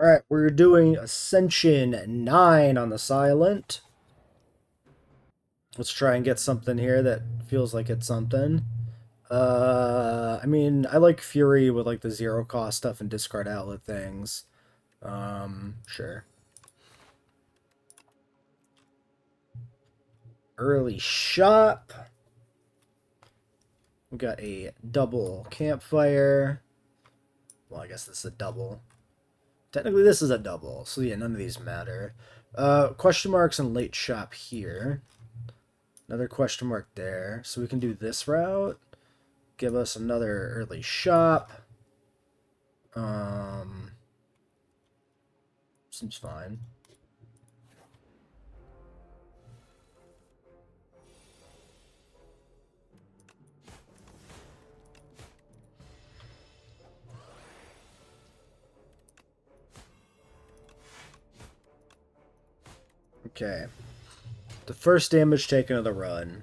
Alright, we're doing Ascension 9 on the Silent. Let's try and get something here that feels like it's something. I mean, I like Fury with like the zero cost stuff and discard outlet things. Sure. Early shop. We got a double campfire. Well, I guess this is a double. Technically, this is a double, so yeah, none of these matter. Question marks and late shop here. Another question mark there. So we can do this route. Give us another early shop. Seems fine. Okay. The first damage taken of the run.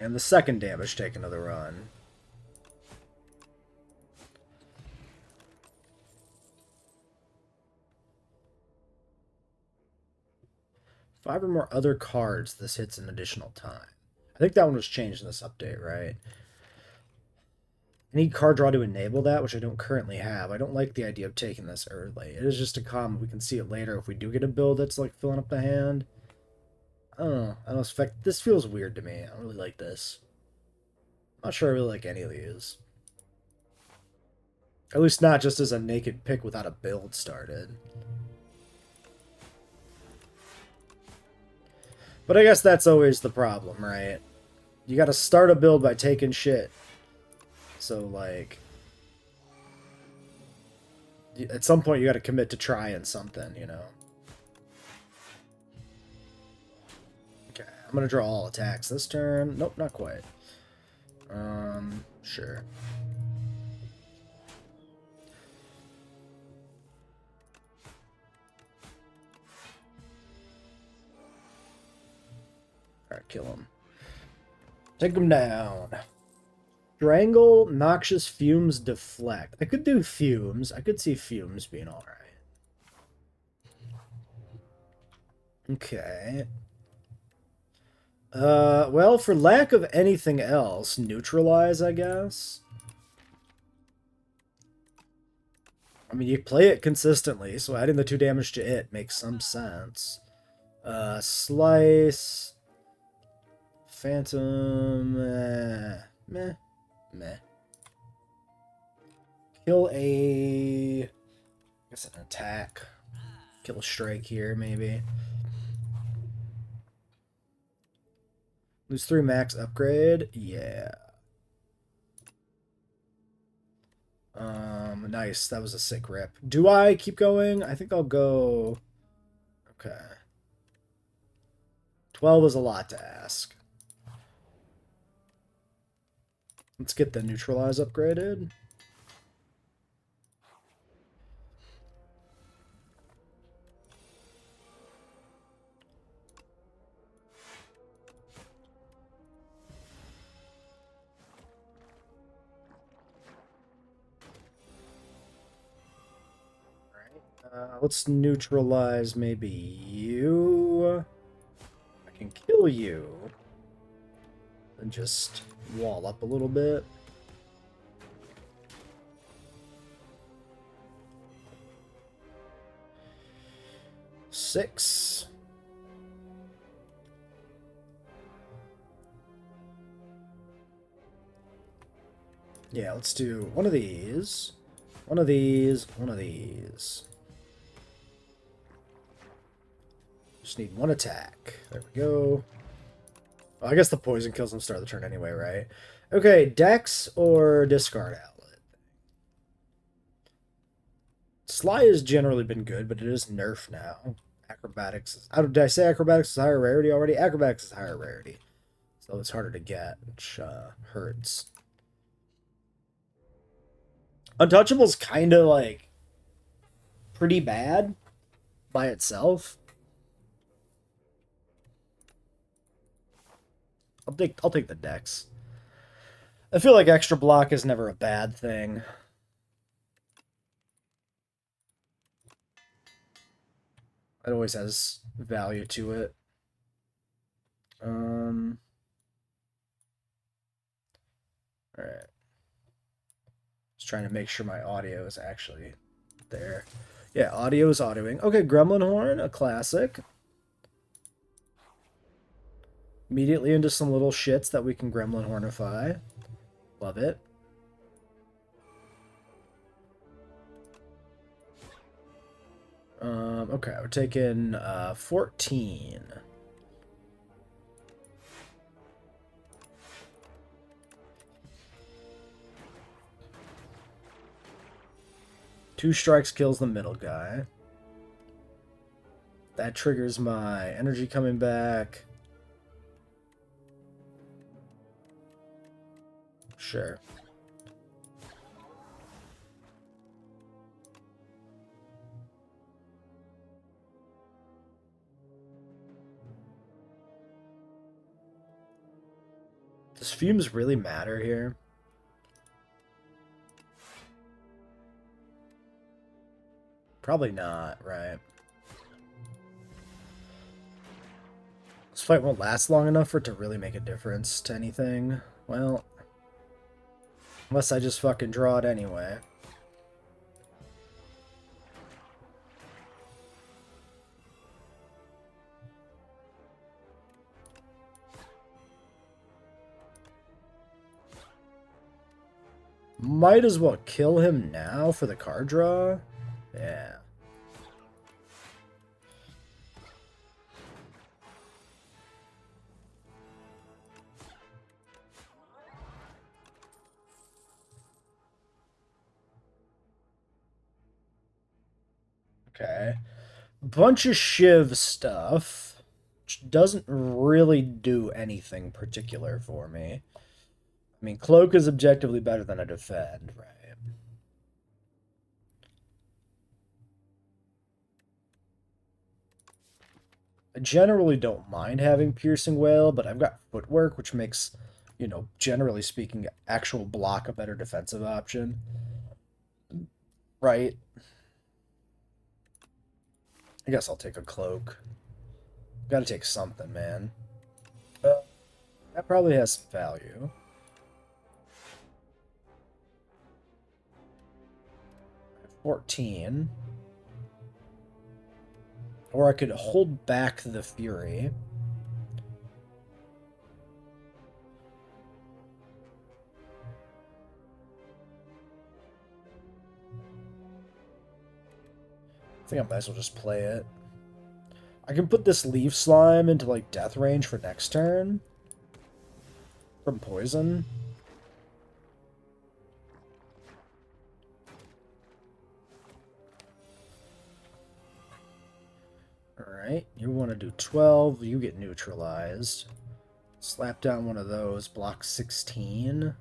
And the second damage taken of the run. Five or more other cards, this hits an additional time. I think that one was changed in this update, right? I need card draw to enable that, which I don't currently have. I don't like the idea of taking this early. It is just a comment. We can see it later if we do get a build that's like filling up the hand. I don't know. I don't expect. This feels weird to me. I don't really like this. I'm not sure I really like any of these. At least not just as a naked pick without a build started. But I guess that's always the problem, right? You gotta start a build by taking shit. So, like, at some point you gotta commit to trying something, you know? Okay, I'm gonna draw all attacks this turn. Nope, not quite. Sure. Alright, kill him. Take him down. Strangle, noxious fumes, deflect. I could do fumes. I could see fumes being alright. Okay. Well, for lack of anything else, neutralize, I guess. I mean, you play it consistently, so adding the 2 damage to it makes some sense. Slice. Phantom. Meh. Meh. Kill a... I guess an attack. Kill a strike here, maybe. Lose 3 max upgrade. Yeah. Nice. That was a sick rip. Do I keep going? I think I'll go... Okay. 12 is a lot to ask. Let's get the neutralize upgraded. Let's neutralize maybe you. I can kill you. And just wall up a little bit. Six. Yeah, let's do one of these. One of these. One of these. Just need one attack. There we go. Well, I guess the poison kills them start of the turn anyway, right? Okay, Dex or discard outlet. Sly has generally been good, but it is nerfed now. Acrobatics is... Did I say acrobatics is higher rarity already? Acrobatics is higher rarity. So it's harder to get, which hurts. Untouchable's kind of like pretty bad by itself. I'll take the Dex. I feel like extra block is never a bad thing. It always has value to it. All right. Just trying to make sure my audio is actually there. Yeah, audio is audioing. Okay, Gremlin Horn, a classic. Immediately into some little shits that we can Gremlin Hornify. Love it. Okay, we're taking 14. Two strikes kills the middle guy. That triggers my energy coming back. Sure. Does fumes really matter here? Probably not, right? This fight won't last long enough for it to really make a difference to anything. Well, unless I just fucking draw it anyway. Might as well kill him now for the card draw. Yeah. Okay. Bunch of Shiv stuff, which doesn't really do anything particular for me. I mean, Cloak is objectively better than a Defend, right? I generally don't mind having Piercing Wail, but I've got Footwork, which makes, you know, generally speaking, actual block a better defensive option. Right? I guess I'll take a Cloak. Gotta take something, man. That probably has some value. $14. Or I could hold back the Fury. I think I might as well just play it. I can put this Leaf Slime into, like, death range for next turn. From poison. Alright, you want to do 12, you get neutralized. Slap down one of those, block 16.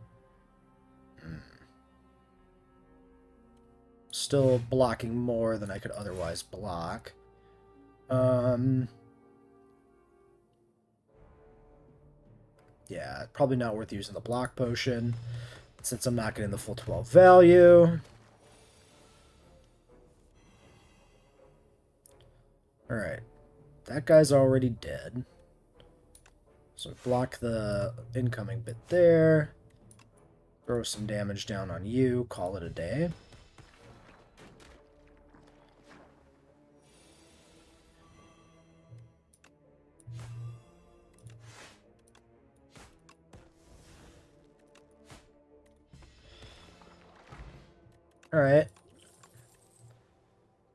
Still blocking more than I could otherwise block. Yeah, probably not worth using the block potion, since I'm not getting the full 12 value. Alright, that guy's already dead. So block the incoming bit there. Throw some damage down on you, call it a day. Alright.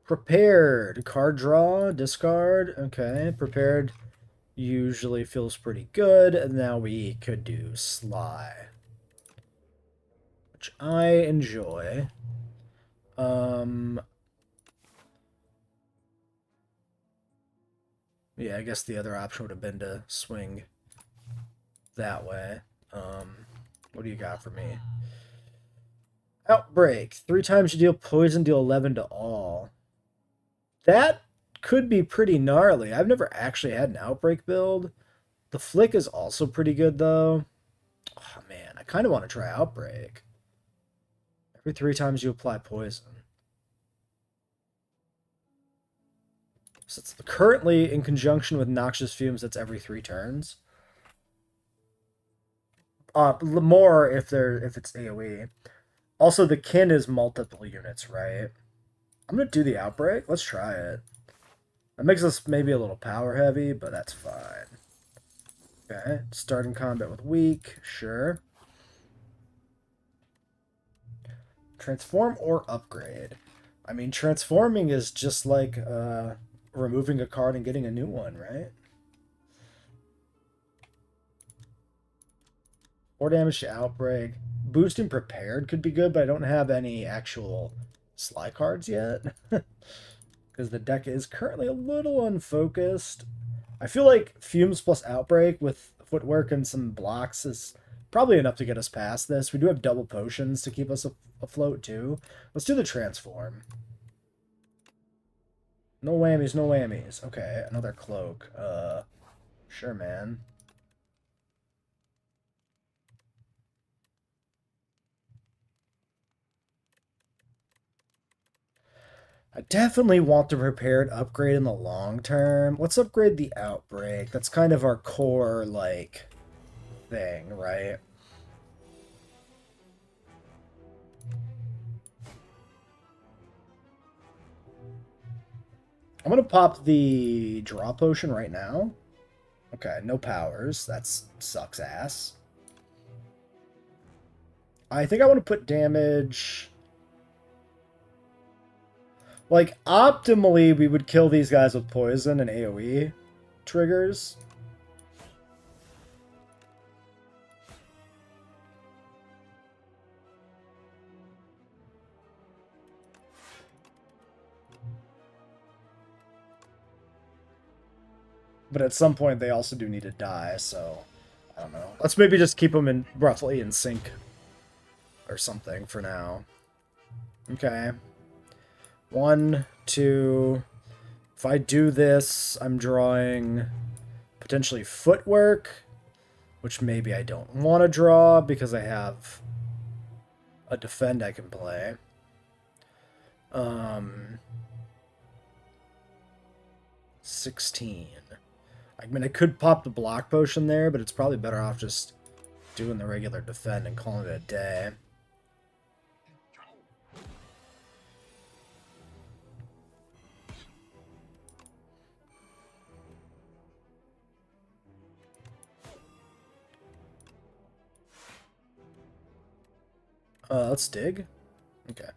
Prepared. Card draw, discard. Okay, prepared usually feels pretty good. And now we could do Sly, which I enjoy. Yeah, I guess the other option would have been to swing that way. What do you got for me? Outbreak. 3 times you deal poison, deal 11 to all. That could be pretty gnarly. I've never actually had an Outbreak build. The flick is also pretty good, though. Oh, man, I kind of want to try Outbreak. Every 3 times you apply poison. So it's currently in conjunction with Noxious Fumes, that's every 3 turns. More if it's AoE. Also, the kin is multiple units, right? I'm gonna do the Outbreak. Let's try it. That makes us maybe a little power heavy, but that's fine. Okay, starting combat with weak, sure. Transform or upgrade. I mean, transforming is just like removing a card and getting a new one, right? 4 damage to Outbreak. Boosting Prepared could be good, but I don't have any actual Sly cards yet. Because the deck is currently a little unfocused. I feel like Fumes plus Outbreak with Footwork and some blocks is probably enough to get us past this. We do have double potions to keep us afloat, too. Let's do the Transform. No whammies, no whammies. Okay, another Cloak. Sure, man. I definitely want the Prepared upgrade in the long term. Let's upgrade the Outbreak. That's kind of our core, like, thing, right? I'm going to pop the Draw Potion right now. Okay, no powers. That sucks ass. I think I want to put damage... Like, optimally, we would kill these guys with poison and AoE triggers. But at some point, they also do need to die, so... I don't know. Let's maybe just keep them in roughly in sync. Or something for now. Okay. 1, 2... If I do this, I'm drawing potentially Footwork, which maybe I don't want to draw because I have a defend I can play. 16. I mean, I could pop the block potion there, but it's probably better off just doing the regular defend and calling it a day. Let's dig. Okay.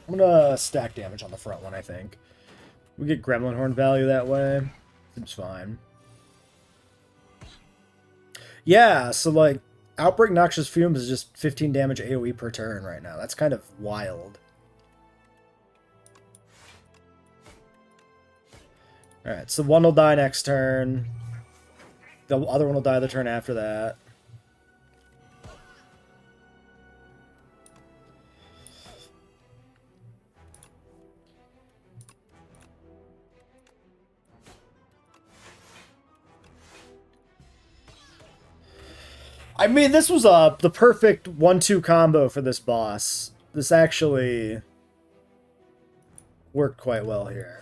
I'm gonna stack damage on the front one, I think. We get Gremlin Horn value that way. Seems fine. Yeah, so like, Outbreak Noxious Fumes is just 15 damage AoE per turn right now. That's kind of wild. Alright, so one will die next turn. The other one will die the turn after that. I mean, this was the perfect 1-2 combo for this boss. This actually worked quite well here.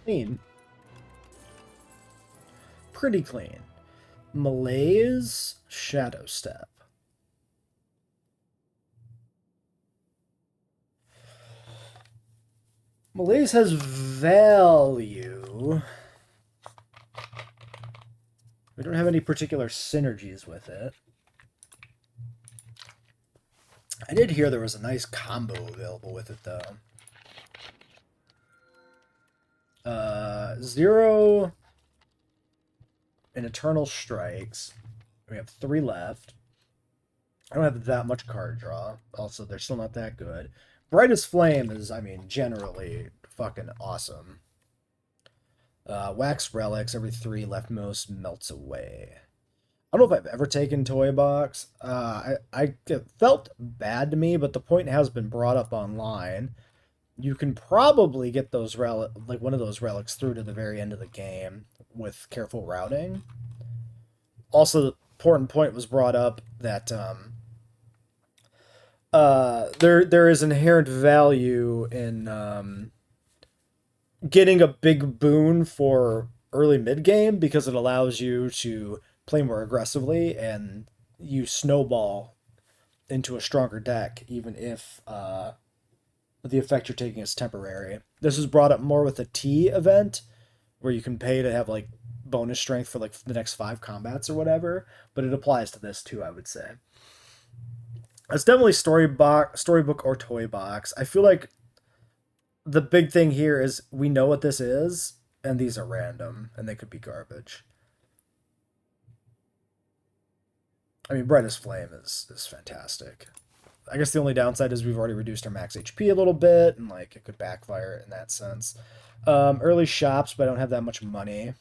Clean. Pretty clean. Malaise, Shadow Step. Malaise has value. We don't have any particular synergies with it. I did hear there was a nice combo available with it, though. 0 and Eternal Strikes. We have 3 left. I don't have that much card draw. Also, they're still not that good. Brightest Flame is, I mean, generally fucking awesome. Wax Relics, every 3 leftmost melts away. I don't know if I've ever taken Toy Box. It felt bad to me, but the point has been brought up online. You can probably get those like one of those relics through to the very end of the game with careful routing. Also, the important point was brought up that there is inherent value in getting a big boon for early mid game because it allows you to play more aggressively and you snowball into a stronger deck, even if the effect you're taking is temporary. This is brought up more with the T event, where you can pay to have like bonus strength for like the next 5 combats or whatever, but it applies to this too, I would say. It's definitely storybook or toy box. I feel like the big thing here is we know what this is, and these are random, and they could be garbage. I mean, Brightest Flame is fantastic. I guess the only downside is we've already reduced our max HP a little bit, and like it could backfire in that sense. Early shops, but I don't have that much money.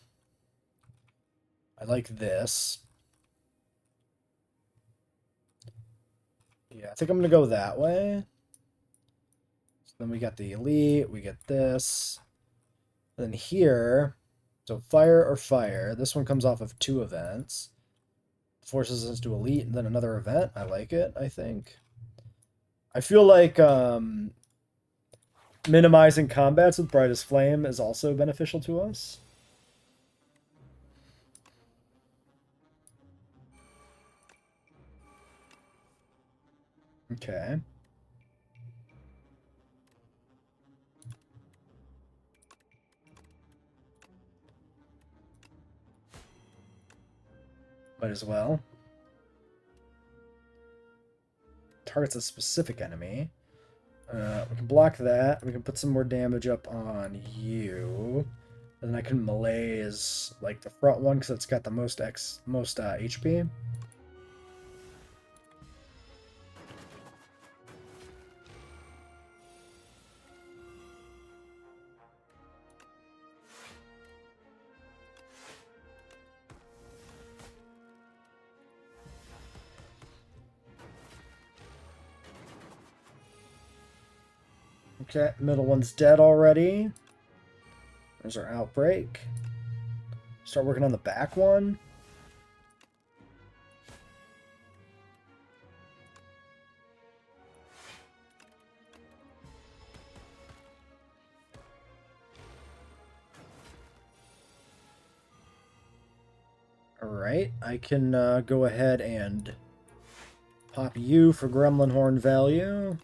I like this. Yeah, I think I'm gonna go that way. So then we got the elite, we get this. And then here, so fire or fire. This one comes off of 2 events. Forces us to elite and then another event. I like it, I think. I feel like minimizing combats with Brightest Flame is also beneficial to us. Okay. Might as well. Targets a specific enemy. We can block that. We can put some more damage up on you. And then I can malaise like the front one because it's got the most HP. Okay, middle one's dead already. There's our outbreak. Start working on the back one. Alright, I can go ahead and pop you for Gremlin Horn value.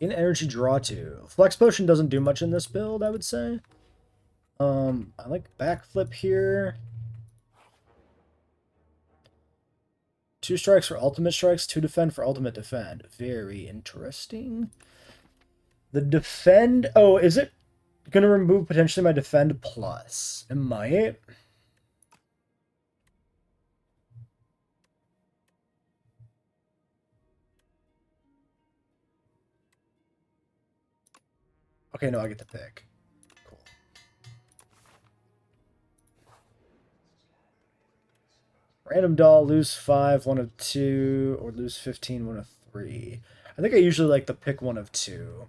Gain energy draw 2. Flex Potion doesn't do much in this build, I would say. I like backflip here. 2 strikes for ultimate strikes, 2 defend for ultimate defend. Very interesting. The defend... Oh, is it going to remove potentially my defend plus? It might. Okay, no, I get to pick. Cool. Random doll, lose 5, 1 of 2, or lose 15, 1 of 3. I think I usually like the pick 1 of 2.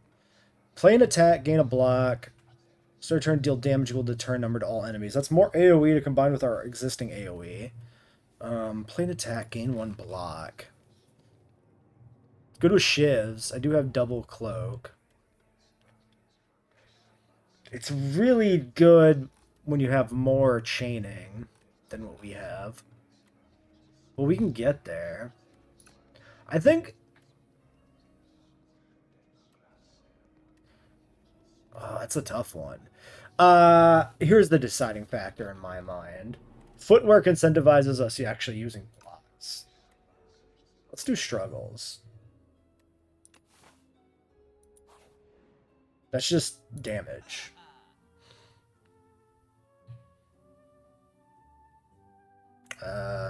Play an attack, gain a block. Start turn, deal damage equal to turn number to all enemies. That's more AoE to combine with our existing AoE. Play an attack, gain 1 block. Good with shivs. I do have double cloak. It's really good when you have more chaining than what we have. Well, we can get there. I think Oh, that's a tough one. Here's the deciding factor in my mind. Footwork incentivizes us actually using blocks. Let's do struggles. That's just damage.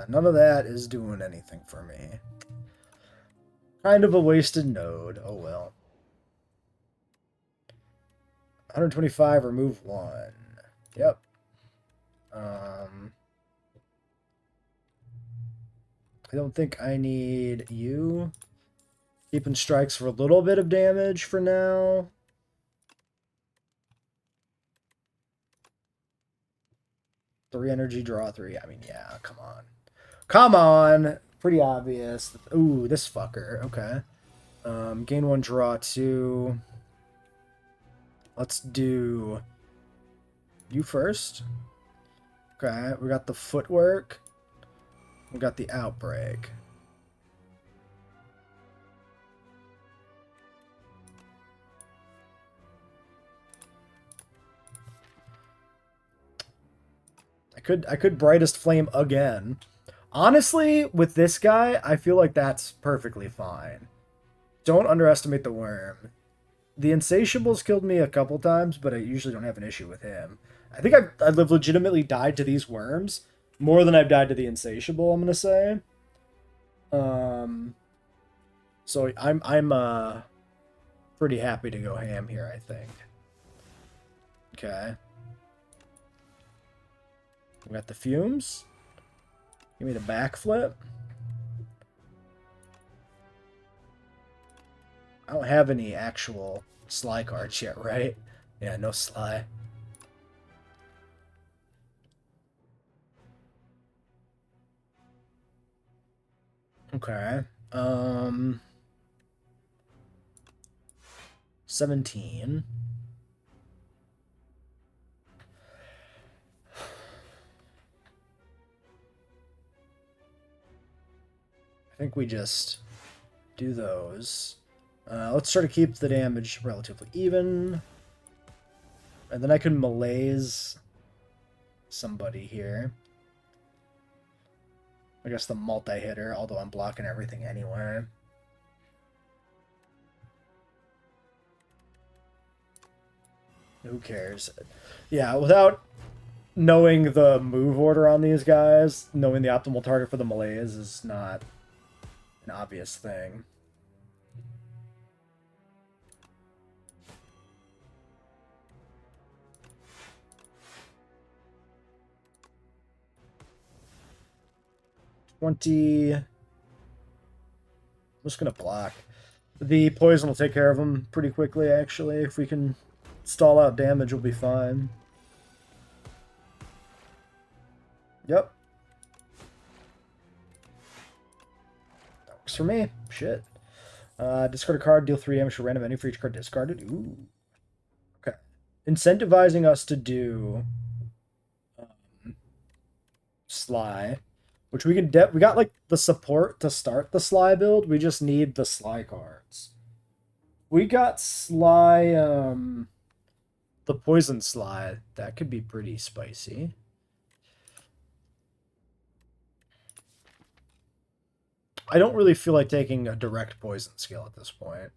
None of that is doing anything for me. Kind of a wasted node. Oh well. 125, remove 1. Yep. I don't think I need you. Keeping strikes for a little bit of damage for now. Three energy, draw 3. I mean, yeah, come on. Come on! Pretty obvious. Ooh, this fucker. Okay. Gain 1, draw 2. Let's do you first. Okay, we got the footwork. We got the outbreak. I could brightest flame again. Honestly, with this guy, I feel like that's perfectly fine. Don't underestimate the worm. The Insatiables killed me a couple times, but I usually don't have an issue with him. I think I've legitimately died to these worms more than I've died to the Insatiable, I'm gonna say. So I'm pretty happy to go ham here, I think. Okay. We got the fumes. Give me the backflip. I don't have any actual Sly cards yet, right? Yeah, no Sly. Okay. 17. I think we just do those. Let's try to keep the damage relatively even. And then I can malaise somebody here. I guess the multi-hitter, although I'm blocking everything anyway. Who cares? Yeah, without knowing the move order on these guys, knowing the optimal target for the malaise is not an obvious thing. I'm just gonna block. The poison will take care of him pretty quickly, actually. If we can stall out damage, we'll be fine. Yep. That works for me. Shit. Discard a card, deal 3 damage for random any for each card discarded. Ooh. Okay. Incentivizing us to do Sly. Which we can we got like the support to start the Sly build. We just need the Sly cards. We got Sly, the Poison Sly. That could be pretty spicy. I don't really feel like taking a direct poison skill at this point.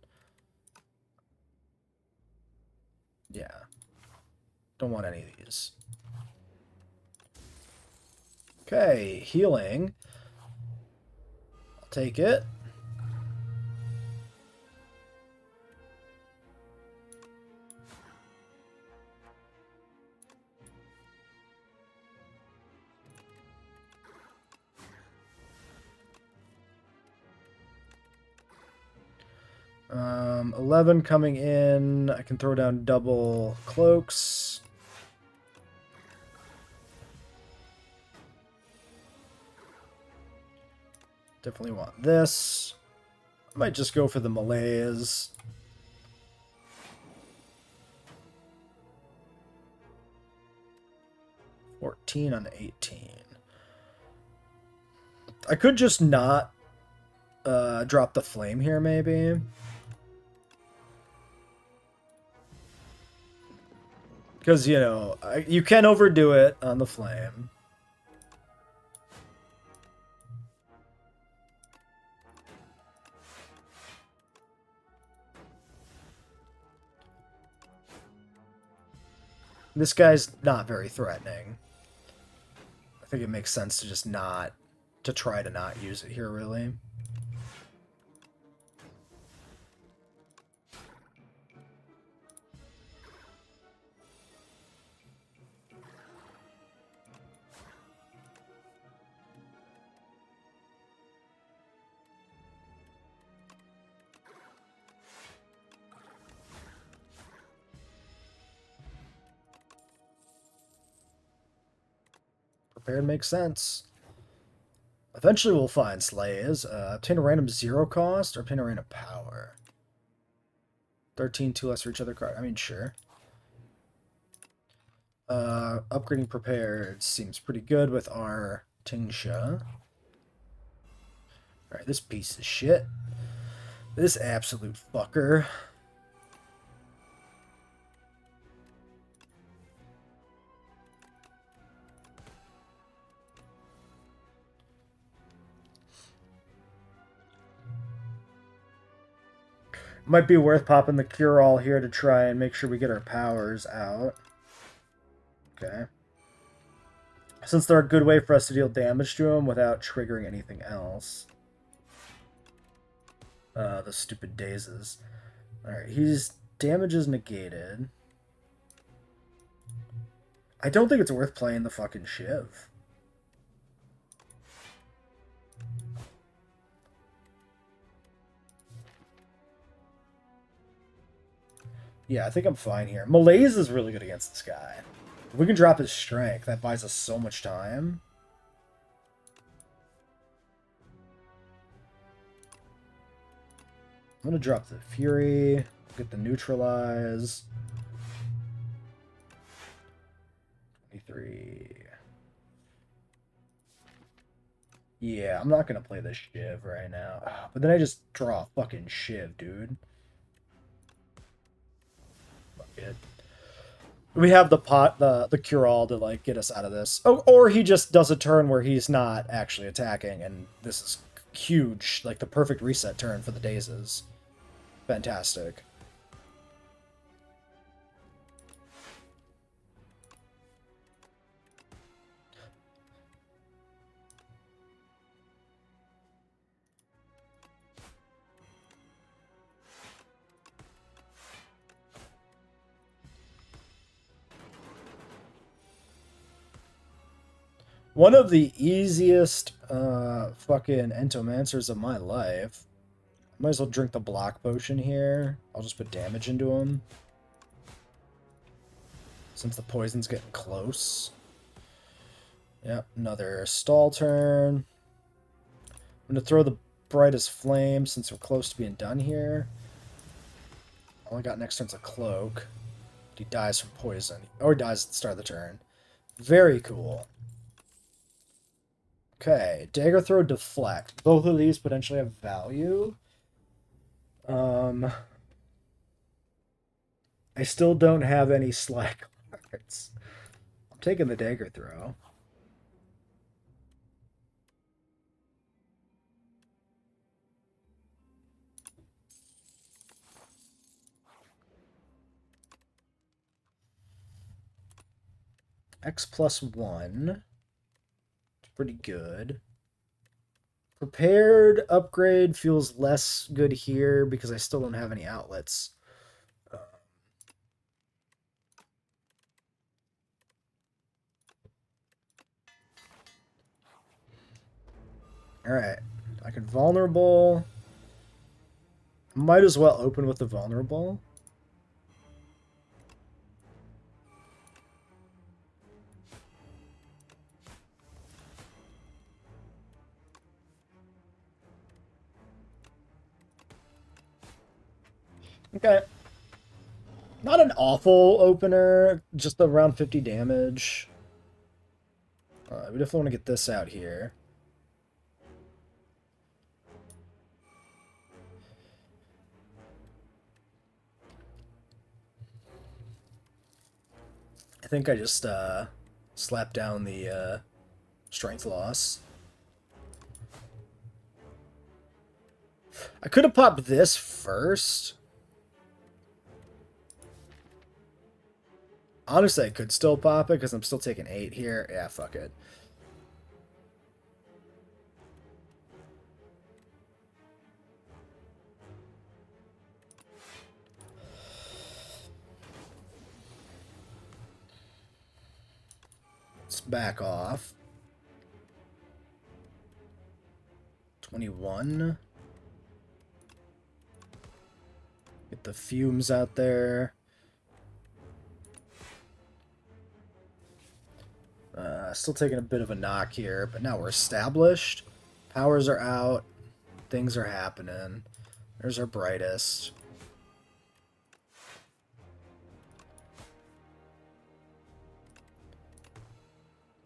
Yeah. Don't want any of these. Okay, healing. I'll take it. Um, 11 coming in. I can throw down double cloaks. Definitely want this. I might just go for the malaise. $14 on 18. I could just not drop the flame here, maybe. Because, you know, you can overdo it on the flame. This guy's not very threatening. I think it makes sense to just not, to try to not use it here, really. Prepared makes sense. Eventually we'll find slays. Obtain a random 0 cost or obtain a random power. 13, 2 less for each other card. I mean, sure. Upgrading prepared seems pretty good with our Tingsha. Alright, this piece of shit. This absolute fucker. Might be worth popping the cure-all here to try and make sure we get our powers out. Okay. Since they're a good way for us to deal damage to him without triggering anything else. The stupid dazes. Alright, his damage is negated. I don't think it's worth playing the fucking Shiv. Yeah, I think I'm fine here. Malaise is really good against this guy. If we can drop his strength, that buys us so much time. I'm gonna drop the Fury, get the Neutralize. 23. Yeah, I'm not gonna play the Shiv right now. But then I just draw a fucking Shiv, dude. Fuck it. We have the cure-all to like get us out of this. Oh, or he just does a turn where he's not actually attacking, and this is huge, like the perfect reset turn for the dazes. Fantastic. One of the easiest fucking Entomancers of my life. Might as well drink the block potion here. I'll just put damage into him. Since the poison's getting close. Yep, another stall turn. I'm going to throw the brightest flame since we're close to being done here. All I got next turn's a cloak. He dies from poison. Or dies at the start of the turn. Very cool. Okay, dagger throw, deflect. Both of these potentially have value. I still don't have any slack cards. I'm taking the dagger throw. X plus 1. It's pretty good. Prepared upgrade feels less good here because I still don't have any outlets. Alright. I can vulnerable. Might as well open with the vulnerable. Okay. Not an awful opener, just around 50 damage. We definitely want to get this out here. I think I just slapped down the strength loss. I could have popped this first. Honestly, I could still pop it because I'm still taking 8 here. Yeah, fuck it. Let's back off. 21. Get the fumes out there. Still taking a bit of a knock here, but now we're established. Powers are out. Things are happening. There's our brightest.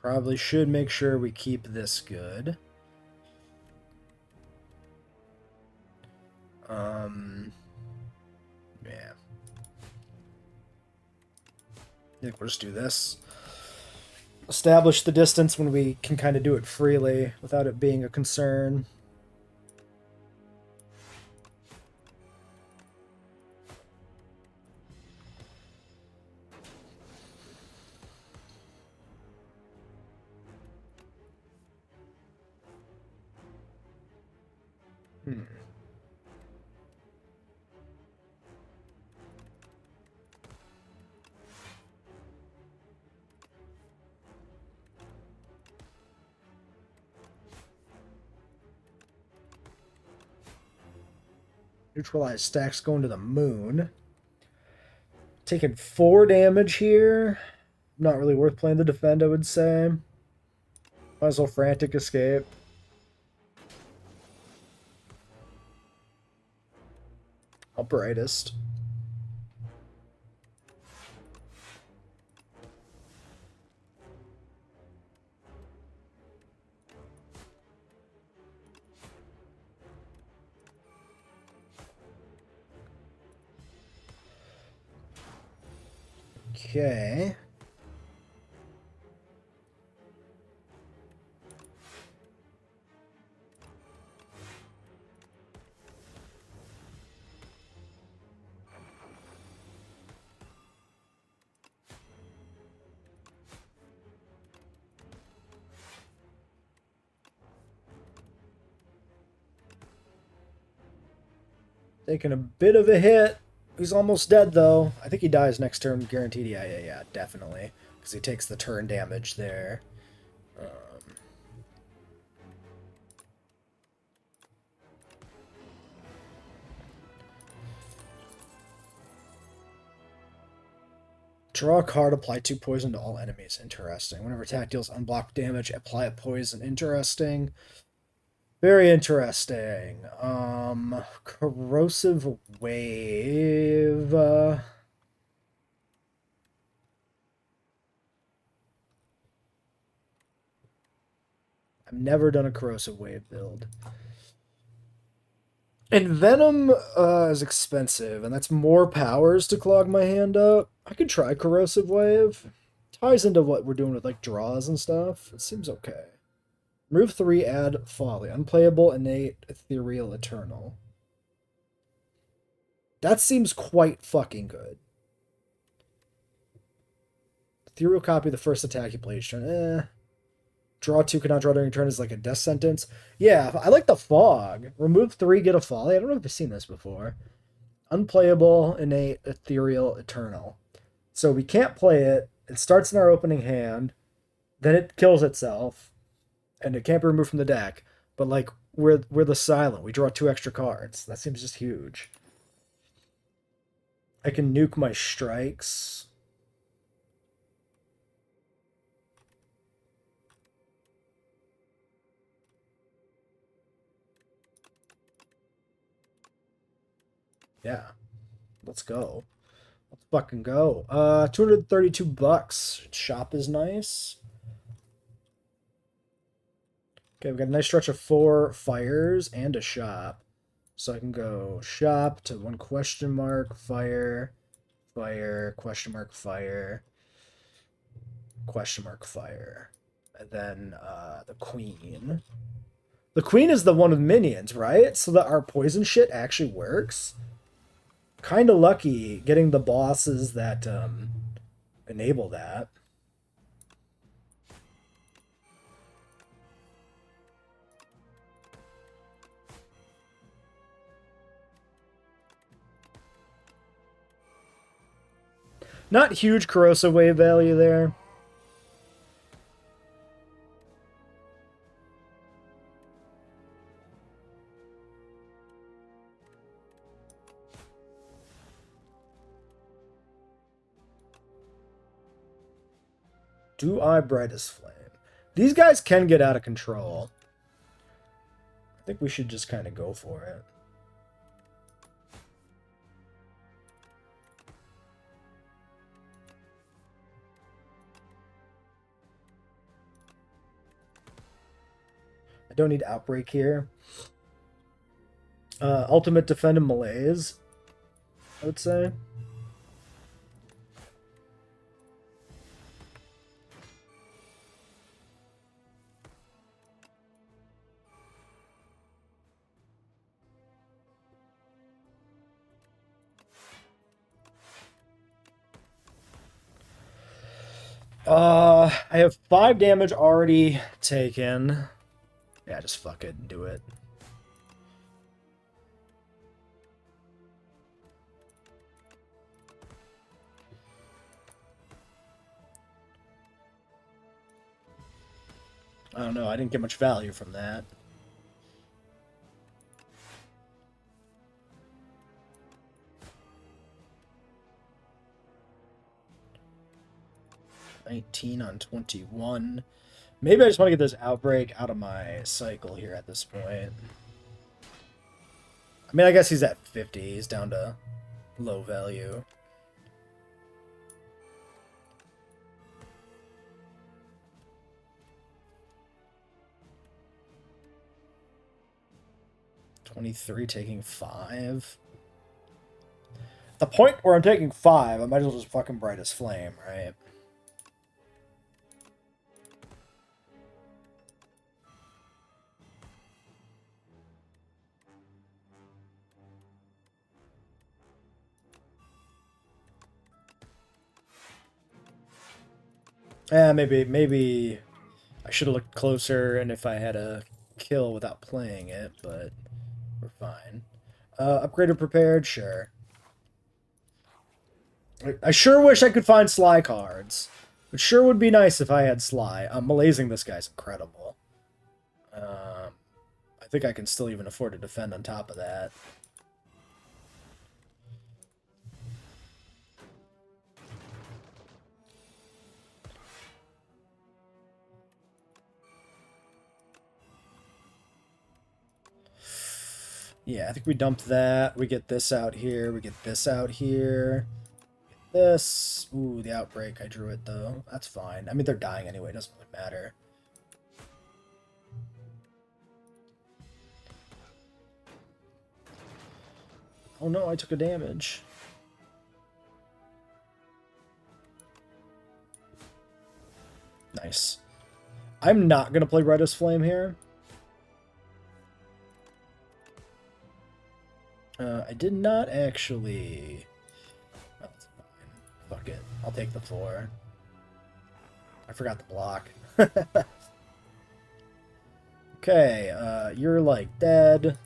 Probably should make sure we keep this good. Yeah. I think we'll just do this. Establish the distance when we can kind of do it freely without it being a concern. Neutralize stacks going to the moon. Taking 4 damage here. Not really worth playing the defend, I would say. Might as well frantic escape. I'll brightest. Okay. Taking a bit of a hit. He's almost dead, though. I think he dies next turn, guaranteed. Yeah, definitely. Because he takes the turn damage there. Draw a card, apply 2 poison to all enemies. Interesting. Whenever attack deals unblocked damage, apply a poison. Interesting. Very interesting. Corrosive Wave. I've never done a Corrosive Wave build. And Venom is expensive, and that's more powers to clog my hand up. I could try Corrosive Wave. Ties into what we're doing with like draws and stuff. It seems okay. Remove 3, add Folly. Unplayable, innate, ethereal, eternal. That seems quite fucking good. Ethereal copy the first attack you play each turn. Draw 2, cannot draw during your turn is like a death sentence. Yeah, I like the fog. Remove 3, get a Folly. I don't know if I've seen this before. Unplayable, innate, ethereal, eternal. So we can't play it. It starts in our opening hand. Then it kills itself. And it can't be removed from the deck. But like we're the silent. We draw 2 extra cards. That seems just huge. I can nuke my strikes. Yeah. Let's go. Let's fucking go. $232. Shop is nice. Okay, we've got a nice stretch of 4 fires and a shop. So I can go shop to 1 question mark, fire, fire, question mark, fire. question mark fire. And then the queen. The queen is the one with minions, right? So that our poison shit actually works. Kind of lucky getting the bosses that enable that. Not huge corrosive wave value there. Do I brightest flame? These guys can get out of control. I think we should just kind of go for it. I don't need Outbreak here. Ultimate Defend and Malaise, I would say. I have 5 damage already taken. Yeah, just fuck it and do it. I don't know, I didn't get much value from that. $19 on 21. Maybe I just want to get this Outbreak out of my cycle here at this point. I mean, I guess he's at 50. He's down to low value. $23 taking 5. The point where I'm taking 5, I might as well just fucking brightest flame, right? Maybe I should have looked closer, and if I had a kill without playing it, but we're fine. Upgraded prepared, sure. I sure wish I could find Sly cards. It sure would be nice if I had Sly. Malazing this guy's incredible. I think I can still even afford to defend on top of that. Yeah, I think we dump that. We get this out here. We get this out here. Get this. Ooh, the Outbreak. I drew it, though. That's fine. I mean, they're dying anyway. It doesn't really matter. Oh, no, I took a damage. Nice. I'm not going to play Brightest Flame here. I did not actually... Oh, that's fine. Fuck it. I'll take the 4. I forgot the block. Okay, you're like dead.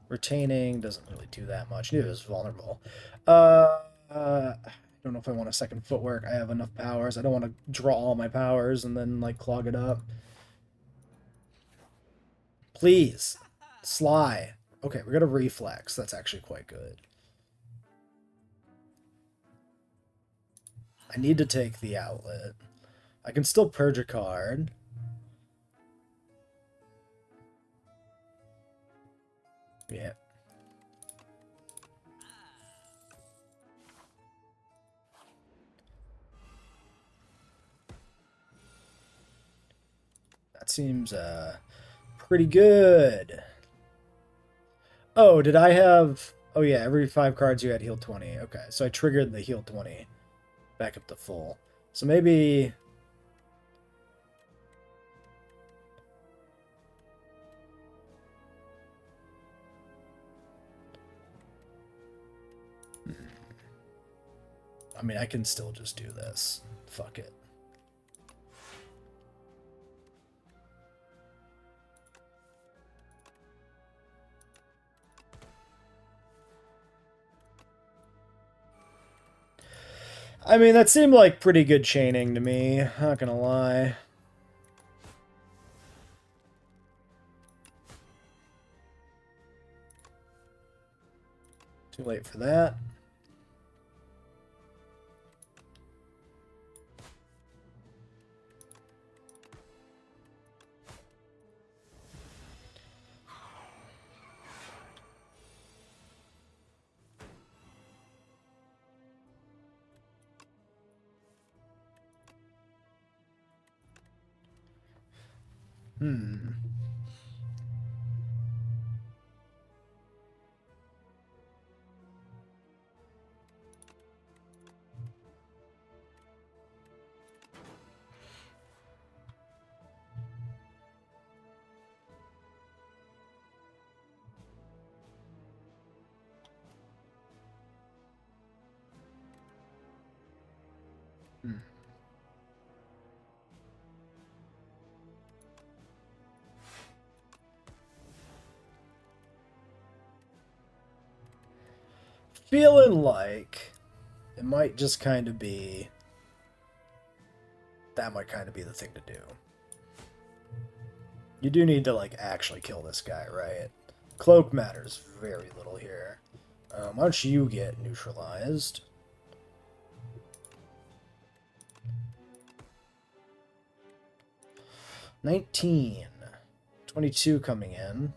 Retaining doesn't really do that much. Neither is vulnerable. I don't know if I want a second footwork. I have enough powers. I don't want to draw all my powers and then, like, clog it up. Please. Sly. Okay, we got a reflex. That's actually quite good. I need to take the outlet. I can still purge a card. Yeah. That seems pretty good. Oh, did I have Oh yeah, every 5 cards you had heal 20. Okay, so I triggered the heal 20 back up to full. So maybe... I mean, I can still just do this. Fuck it. I mean, that seemed like pretty good chaining to me, not gonna lie. Too late for that. Hmm. Hmm. Feeling like it might just kind of be... That might kind of be the thing to do. You do need to, like, actually kill this guy, right? Cloak matters very little here. Why don't you get neutralized? 19. 22 coming in.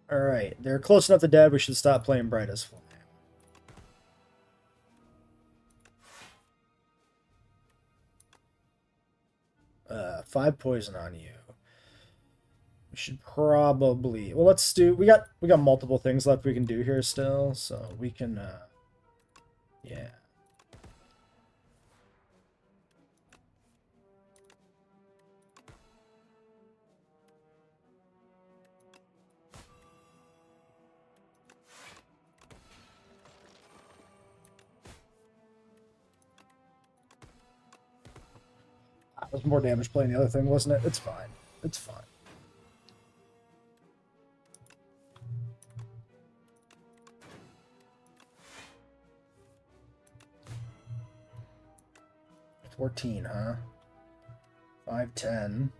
Alright, they're close enough to dead, we should stop playing Brightest Flame. Five poison on you. We should probably... Well, let's do... We got multiple things left we can do here still, so we can... Yeah. That was more damage playing the other thing, wasn't it? It's fine. It's fine. $14, huh? 5, 10.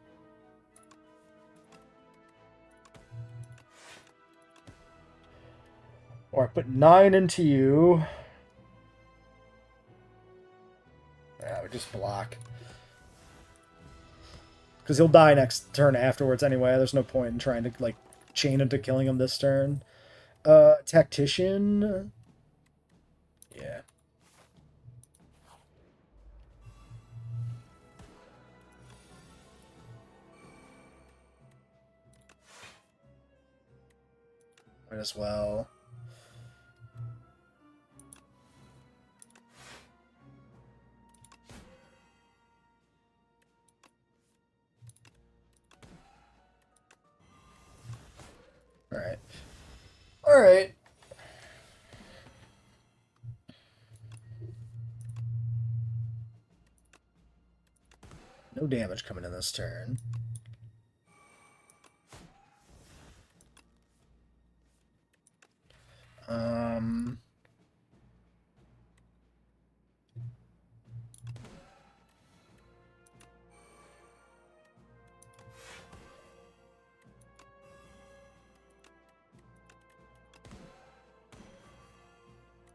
Or I put 9 into you. Yeah, we just block. Because he'll die next turn afterwards anyway. There's no point in trying to, like, chain into killing him this turn. Tactician. Yeah. Might as well. Alright. Alright. No damage coming in this turn.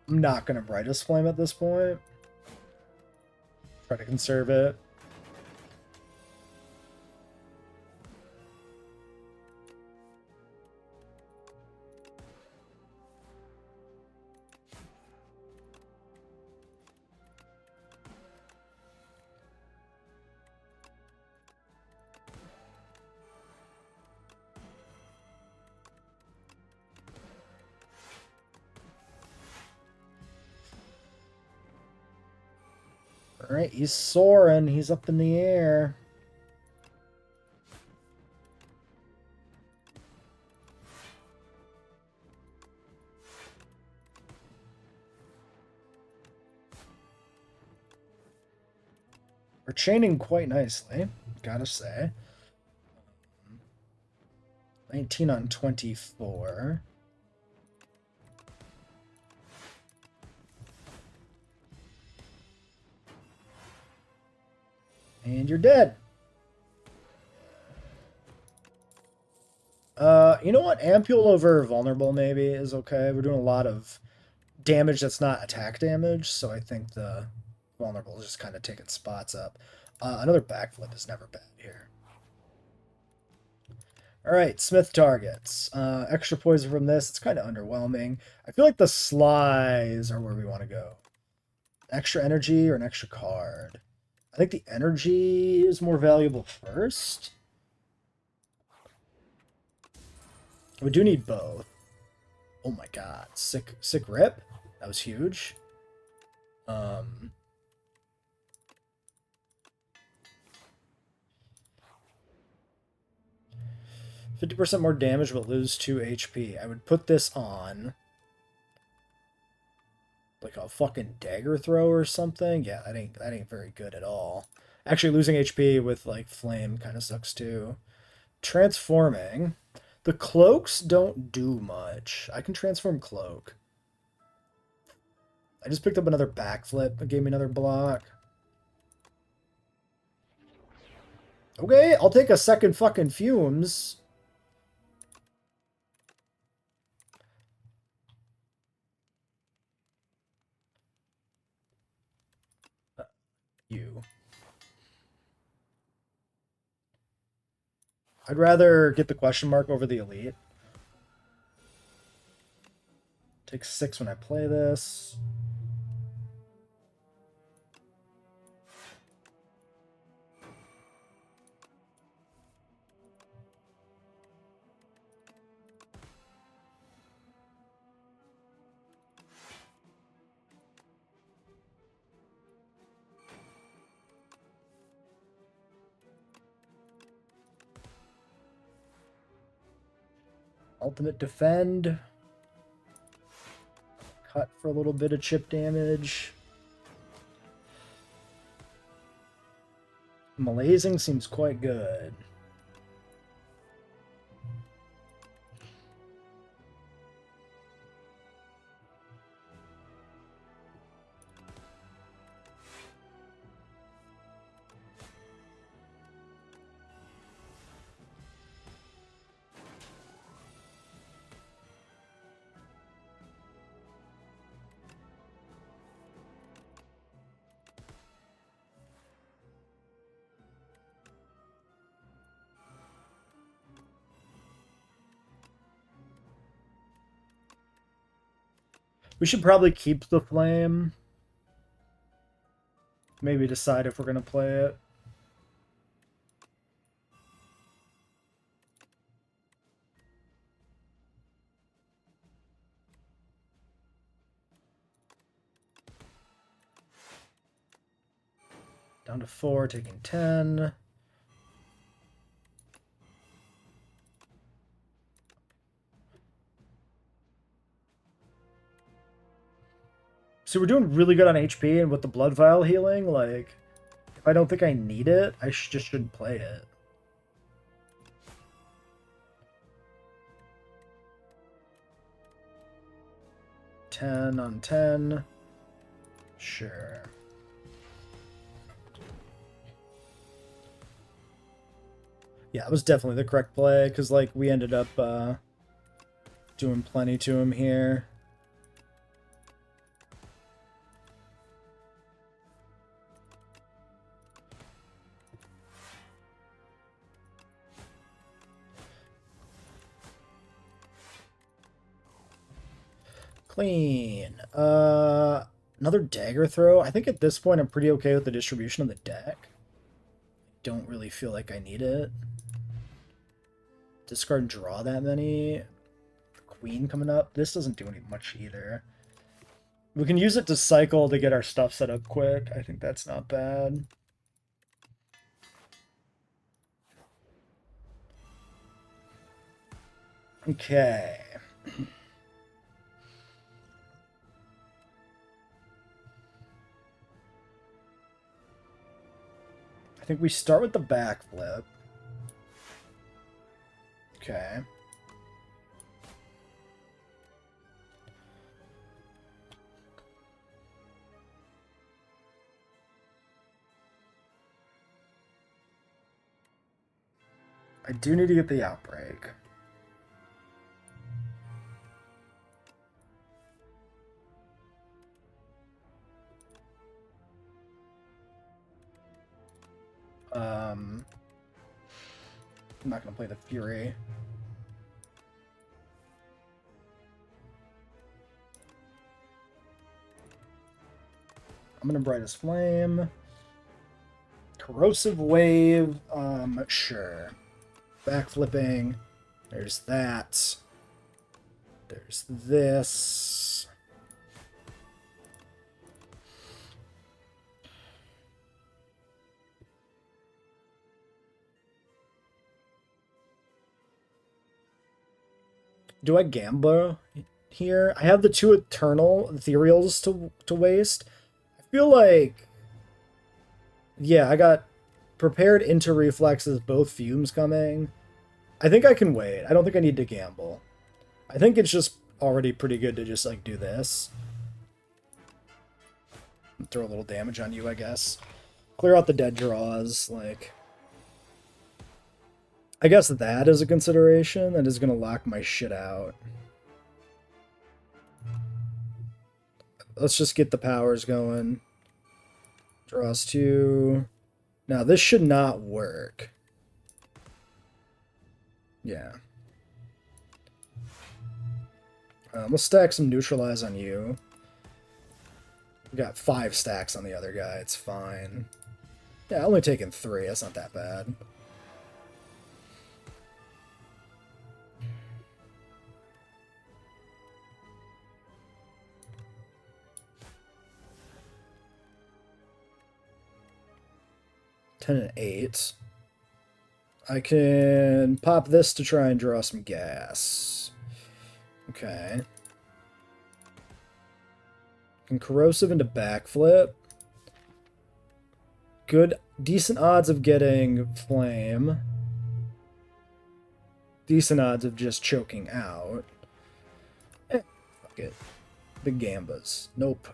I'm not going to Brightest Flame at this point. Try to conserve it. Alright, he's soaring. He's up in the air. We're chaining quite nicely, gotta say. 19 on 24. And you're dead. You know what? Ampule over vulnerable maybe is okay. We're doing a lot of damage that's not attack damage, so I think the vulnerable is just kind of taking spots up. Another backflip is never bad here. Alright, Smith targets. Extra poison from this. It's kind of underwhelming. I feel like the slides are where we want to go. Extra energy or an extra card? I think the energy is more valuable first. We do need both. Oh my god. Sick rip. That was huge. 50% more damage but lose 2 HP. I would put this on like a fucking dagger throw or something. Yeah, that ain't very good at all. Actually, losing HP with like flame kind of sucks too. Transforming. The cloaks don't do much. I can transform cloak. I just picked up another backflip. It gave me another block. Okay, I'll take a second fucking fumes. You. I'd rather get the question mark over the elite. Take 6 when I play this. Ultimate defend. Cut for a little bit of chip damage. Malazing seems quite good. We should probably keep the flame. Maybe decide if we're going to play it. Down to 4, taking 10. So we're doing really good on HP, and with the blood vial healing, like, if I don't think I need it, I just shouldn't play it. $10 on 10. Sure. Yeah, it was definitely the correct play, because, like, we ended up doing plenty to him here. Clean. Another dagger throw. I think at this point I'm pretty okay with the distribution of the deck. Don't really feel like I need it. Discard and draw that many. Queen coming up. This doesn't do any much either. We can use it to cycle to get our stuff set up quick. I think that's not bad. Okay. I think we start with the backflip. Okay. I do need to get the outbreak. I'm not going to play the Fury. I'm going to Brightest Flame. Corrosive Wave. Sure. Backflipping. There's that. There's this. Do I gamble here? I have the 2 Eternal Ethereals to waste. I feel like... Yeah, I got prepared into reflexes, both fumes coming. I think I can wait. I don't think I need to gamble. I think it's just already pretty good to just, like, do this. Throw a little damage on you, I guess. Clear out the dead draws, like... I guess that is a consideration. That is going to lock my shit out. Let's just get the powers going. Draws 2. Now, this should not work. Yeah. We'll stack some neutralize on you. We got 5 stacks on the other guy. It's fine. Yeah, only taking 3. That's not that bad. Ten and 8. I can pop this to try and draw some gas. Okay. Can corrosive into backflip. Good, decent odds of getting flame. Decent odds of just choking out. Fuck it. Big gambas. Nope.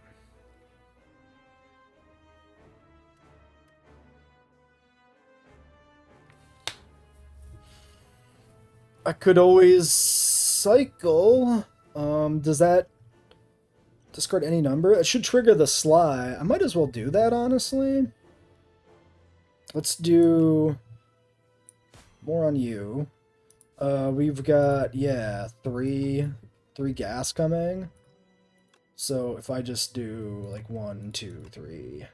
I could always cycle. Does that discard any number? It should trigger the sly. I might as well do that, honestly. Let's do more on you. We've got, yeah, three gas coming. So if I just do like 1, 2, 3.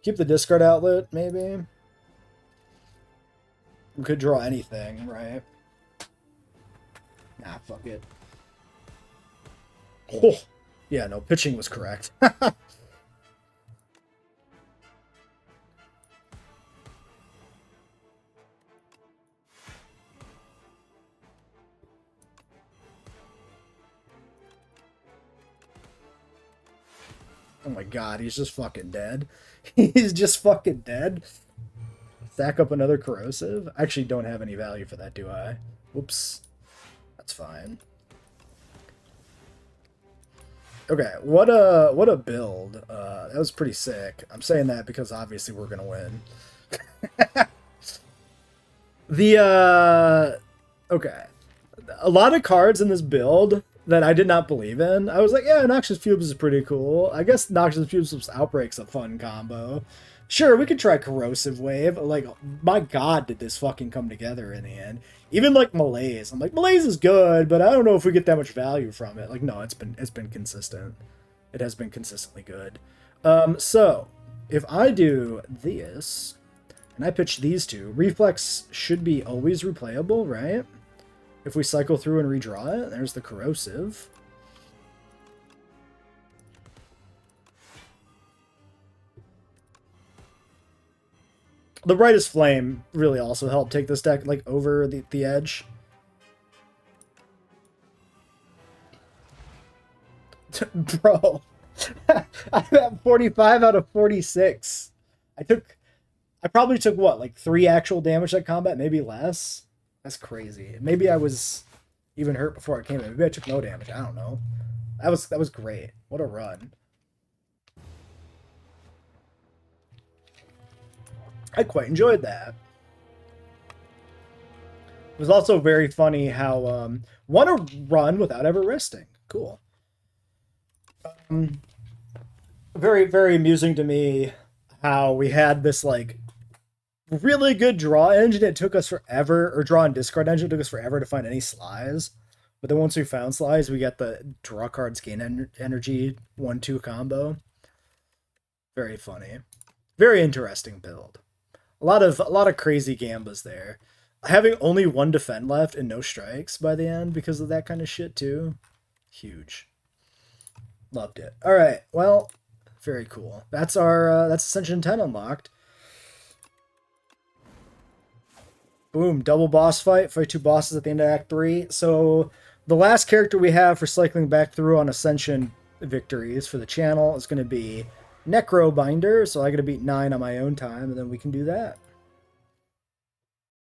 Keep the discard outlet, maybe. We could draw anything, right? Nah, fuck it. Oh, yeah, no, pitching was correct. Oh my god, he's just fucking dead. He's just fucking dead. Stack up another corrosive? I actually don't have any value for that, do I? Whoops. That's fine. Okay, what a build. That was pretty sick. I'm saying that because obviously we're gonna win. Okay. A lot of cards in this build that I did not believe in. I was like, yeah, Noxious Fumes is pretty cool. I guess Noxious Fumes Outbreak's a fun combo. Sure, we could try Corrosive Wave. Like, my god, did this fucking come together in the end. Even, like, Malaise. I'm like, Malaise is good, but I don't know if we get that much value from it. Like, no, it's been consistent. It has been consistently good. So, if I do this, and I pitch these 2, Reflex should be always replayable, right? If we cycle through and redraw it, there's the Corrosive. The brightest flame really also helped take this deck like over the edge. Bro, I'm at 45 out of 46. I probably took what, like 3 actual damage that combat, maybe less. That's crazy. Maybe I was even hurt before I came in. Maybe I took no damage. I don't know. That was great. What a run. I quite enjoyed that. It was also very funny how won a run without ever resting. Cool. Very, very amusing to me how we had this like really good draw engine. It took us forever, or draw and discard engine. It took us forever to find any slides. But then once we found slides, we got the draw cards gain energy 1-2 combo. Very funny. Very interesting build. A lot of crazy gambas there. Having only 1 defend left and no strikes by the end because of that kind of shit too. Huge. Loved it. All right. Well, very cool. That's our that's Ascension 10 unlocked. Boom, double boss fight. Fight 2 bosses at the end of Act 3. So the last character we have for cycling back through on Ascension victories for the channel is going to be Necrobinder. So I got to beat 9 on my own time, and then we can do that.